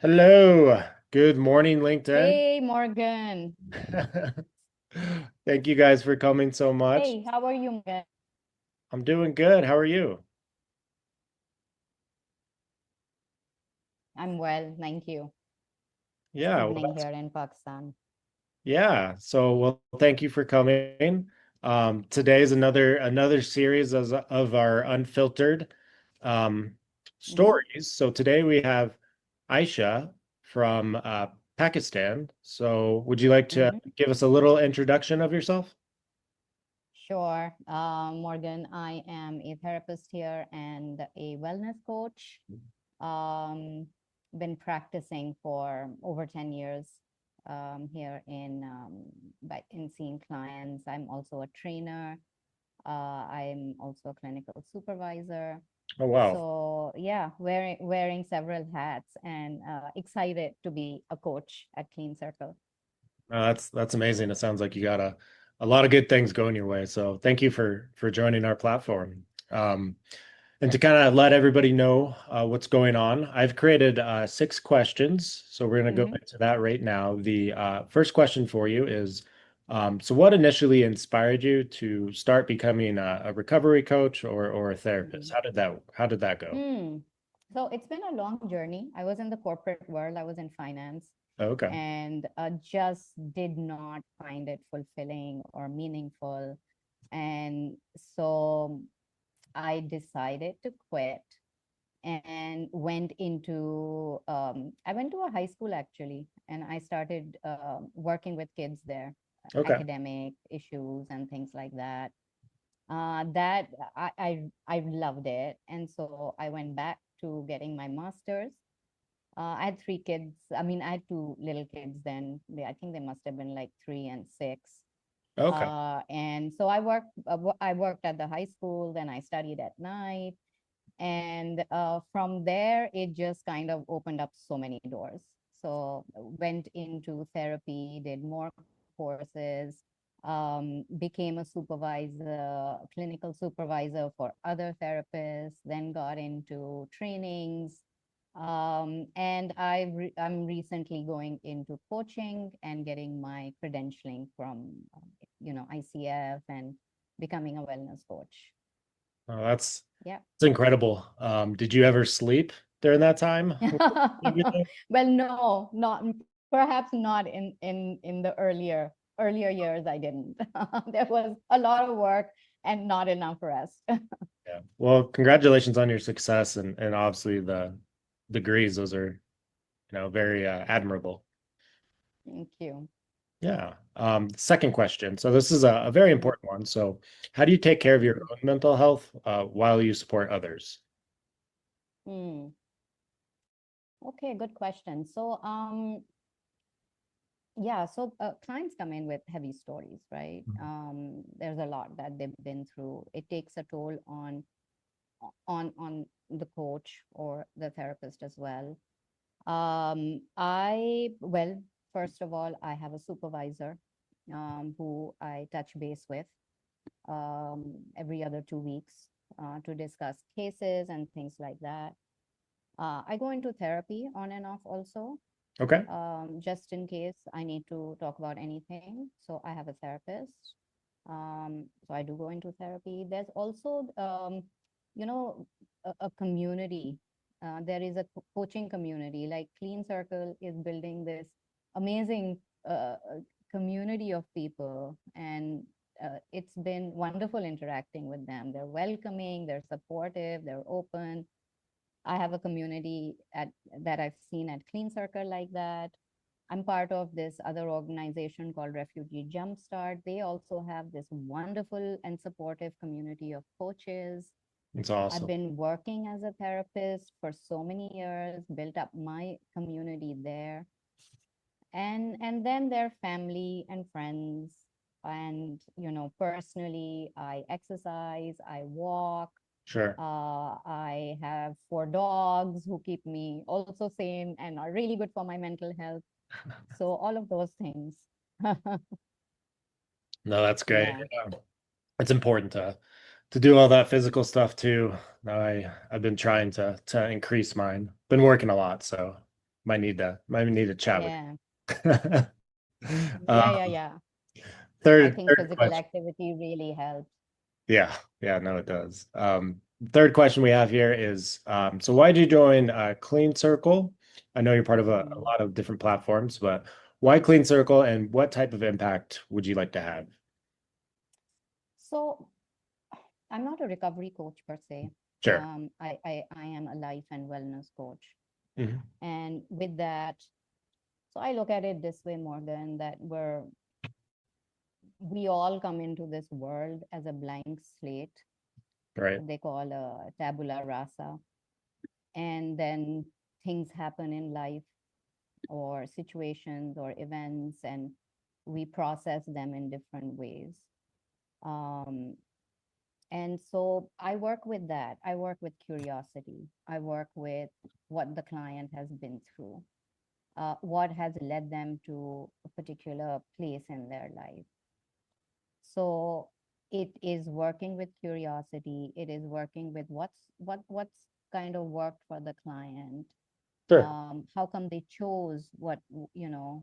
Hello. Good morning, LinkedIn. Hey, Morgan. Thank you guys for coming so much. Hey, how are you, Morgan? I'm doing good. How are you? I'm well, thank you. It's Yeah, well, evening here in Pakistan. yeah. Well, thank you for coming. Today is another series of our unfiltered um, Mm-hmm. stories. So today we have Aisha from Pakistan. So would you like to Mm-hmm. give us a little introduction of yourself? Sure. Morgan, I am a therapist here and a wellness coach. Um, been practicing for over 10 years here in seeing clients. I'm also a trainer. I'm also a clinical supervisor. Oh, wow. So yeah, wearing several hats and excited to be a coach at Clean Circle. That's amazing. It sounds like you got a lot of good things going your way. So thank you for joining our platform. And to kind of let everybody know what's going on, I've created 6 questions. So we're going to go Hmm. into that right now. The first question for you is, so what initially inspired you to start becoming a recovery coach or a therapist? How did that go? Hmm. So it's been a long journey. I was in the corporate world. I was in finance Okay. and just did not find it fulfilling or meaningful. And so I decided to quit and I went to a high school actually, and I started working with kids there, Okay. academic issues and things like that. That I loved it, and so I went back to getting my master's. I had three kids. I mean, I had two little kids then. I think they must have been like 3 and 6. Okay. And so I worked at the high school, then I studied at night, and from there it just kind of opened up so many doors. So went into therapy, did more courses, became a supervisor, clinical supervisor for other therapists, then got into trainings, and I'm recently going into coaching and getting my credentialing from ICF and becoming a wellness coach. Oh, that's Yeah. it's incredible. Did you ever sleep during that time? Well, no, not perhaps not in the earlier years. I didn't. There was a lot of work and not enough rest. Yeah. Well, congratulations on your success and obviously the degrees. Those are, very admirable. Thank you. Yeah. Second question. So this is a very Mhm. important one. So how do you take care of your own mental health while you support others? Hmm. Okay, good question. So, yeah, so clients come in with heavy stories, right? There's a lot that they've been through. It takes a toll on the coach or the therapist as well. Well, first of all, I have a supervisor who I touch base with every other 2 weeks to discuss cases and things like that. I go into therapy on and off also, Okay. just in case I need to talk about anything. So I have a therapist. So I do go into therapy. There's also, you know, a community. There is a coaching community. Like Clean Circle is building this amazing community of people, and it's been wonderful interacting with them. They're welcoming, they're supportive, they're open. I have a community that I've seen at Clean Circle like that. I'm part of this other organization called Refugee Jumpstart. They also have this wonderful and supportive community of coaches. It's I've awesome. been working as a therapist for so many years, built up my community there. And then there are family and friends. And, personally, I exercise, I walk, Sure. I have 4 dogs who keep me also sane and are really good for my mental health. So all of those things. No, that's great. Yeah. Yeah. It's important to do all that physical stuff too. I've been trying to increase mine. Been working a lot, so. might need to chat with Yeah. you. Yeah, Um, yeah, yeah. I think third physical question. activity really helps. Yeah, yeah, no, it does. Third question we have here is, so why did you join Clean Circle? I know you're part of a Mm. lot of different platforms, but why Clean Circle and what type of impact would you like to have? So I'm not a recovery coach per se. Sure. I am a life and wellness coach. Mhm. And with that, so I look at it this way more than that we all come into this world as a blank slate, Right. what they call a tabula rasa. And then things happen in life or situations or events, and we process them in different ways. Um, and so I work with that. I work with curiosity. I work with what the client has been through, what has led them to a particular place in their life. So it is working with curiosity. It is working with what's kind of worked for the client. Sure. How come they chose you know,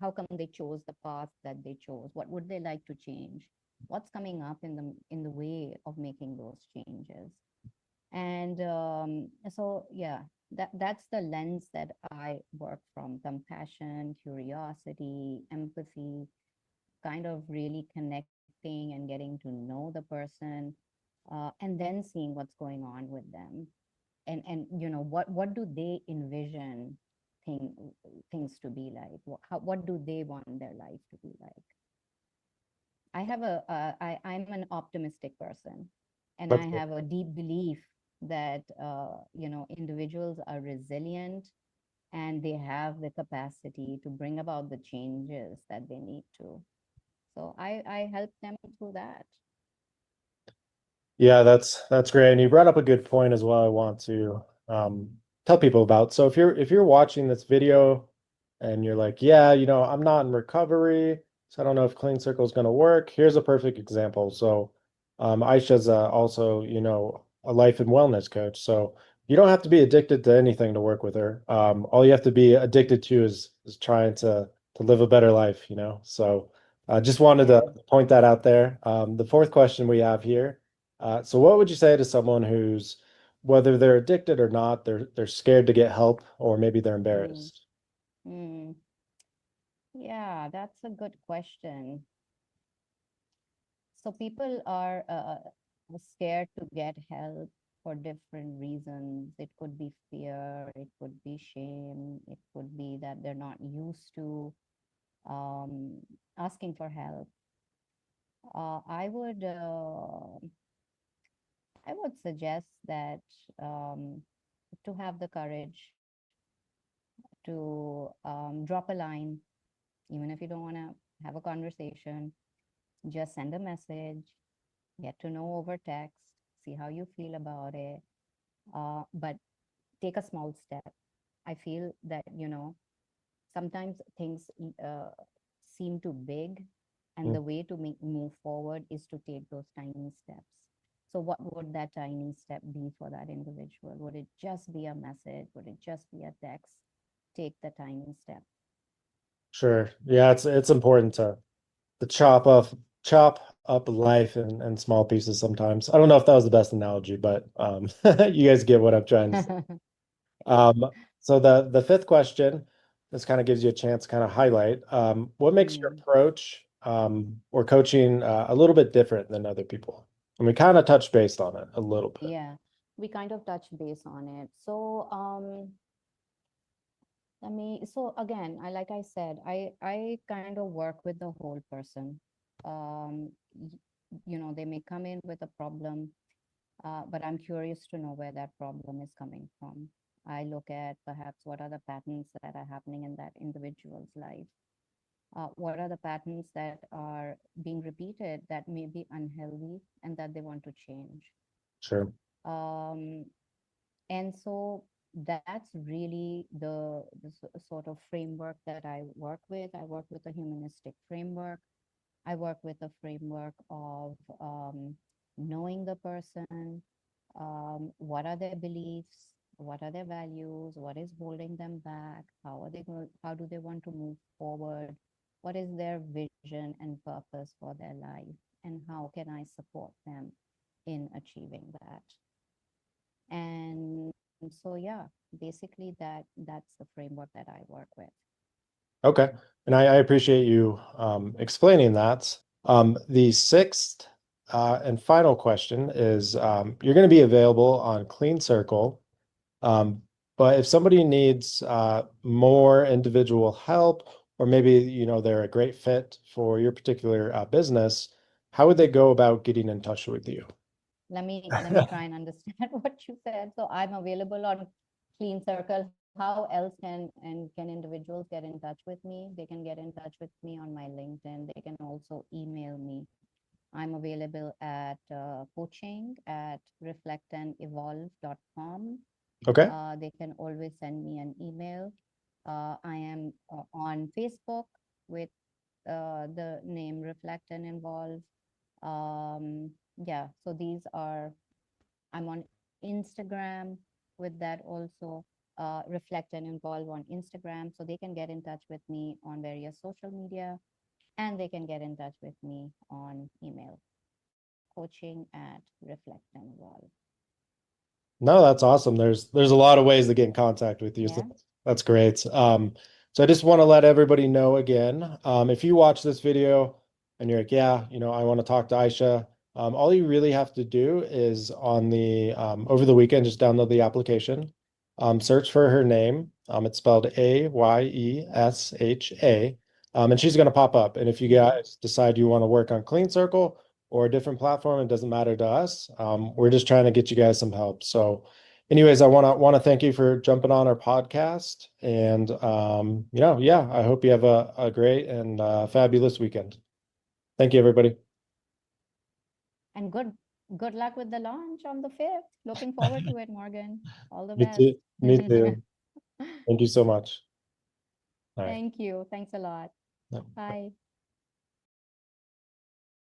how come they chose the path that they chose? What would they like to change? What's coming up in the way of making those changes? And so yeah, that's the lens that I work from: compassion, curiosity, empathy, kind of really connecting and getting to know the person, and then seeing what's going on with them, and you know, what do they envision thing, things to be like? What do they want their life to be like? I'm an optimistic person, and I That's have a deep belief that you know, individuals are resilient and they have the capacity to bring about the changes that they need to. So I help them through that. Yeah, that's great. And you brought up a good point as well I want to tell people about. So if you're watching this video and you're like, yeah, I'm not in recovery, so I don't know if Clean Circle is going to work. Here's a perfect example. So Aisha's also, a life and wellness coach. So you don't have to be addicted to anything to work with her. All you have to be addicted to is trying to live a better life. So I just wanted to Yeah. point that out there. The fourth question we have here. So what would you say to someone who's, whether they're addicted or not, they're scared to get help, or maybe they're Mm, embarrassed? mm. Yeah, that's a good question. So people are scared to get help for different reasons. It could be fear, it could be shame, it could be that they're not used to um, asking for help. Uh, I would uh, I would suggest that um, to have the courage to drop a line, even if you don't want to have a conversation. Just send a message, get to know over text, see how you feel about it. But take a small step. I feel that, you know, sometimes things seem too big, and Mm. the way to move forward is to take those tiny steps. So, what would that tiny step be for that individual? Would it just be a message? Would it just be a text? Take the tiny step. Sure. Yeah, it's important to chop up life in small pieces sometimes. I don't know if that was the best analogy, but you guys get what I'm trying to say. Yeah. Um, so the fifth question, this kind of gives you a chance to kind of highlight what makes your Mm. approach or coaching a little bit different than other people. And we kind of touched based on it a little bit. Yeah, we kind of touch base on it. So, so again, like I said, I kind of work with the whole person. Um, you know, they may come in with a problem, but I'm curious to know where that problem is coming from. I look at perhaps what are the patterns that are happening in that individual's life. What are the patterns that are being repeated that may be unhealthy and that they want to change? Sure. Um, and so that's really the sort of framework that I work with. I work with a humanistic framework. I work with a framework of knowing the person, what are their beliefs, what are their values, what is holding them back, how do they want to move forward, what is their vision and purpose for their life, and how can I support them in achieving that. And so yeah, basically that's the framework that I work with. Okay. And I appreciate you explaining that. The sixth and final question is you're going to be available on Clean Circle. But if somebody needs more individual help, or maybe they're a great fit for your particular business, how would they go about getting in touch with you? Let me try and understand what you said. So I'm available on Clean Circle. How else can individuals get in touch with me? They can get in touch with me on my LinkedIn. They can also email me. I'm available at coaching at reflectandevolve.com. Okay. They can always send me an email. I am on Facebook with the name Reflect and Involve. Yeah, so these are, I'm on Instagram with that also, Reflect and Involve on Instagram. So they can get in touch with me on various social media, and they can get in touch with me on email, coaching at Reflect and Involve. No, that's awesome. There's a lot of ways to get in contact with you. So Yeah. that's great. So I just want to let everybody know again, if you watch this video and you're like, yeah, I want to talk to Aisha, all you really have to do is on the over the weekend, just download the application, search for her name. It's spelled Ayesha, and she's going to pop up. And if you guys decide you want to work on Clean Circle or a different platform, it doesn't matter to us. We're just trying to get you guys some help. So, anyways, I want to thank you for jumping on our podcast, and yeah, I hope you have a great and fabulous weekend. Thank you, everybody. And good luck with the launch on the 5th. Looking forward to it, Morgan. All the Me best. too. Me too. Thank you so much. All right. Thank you. Thanks a lot. Yep. Bye.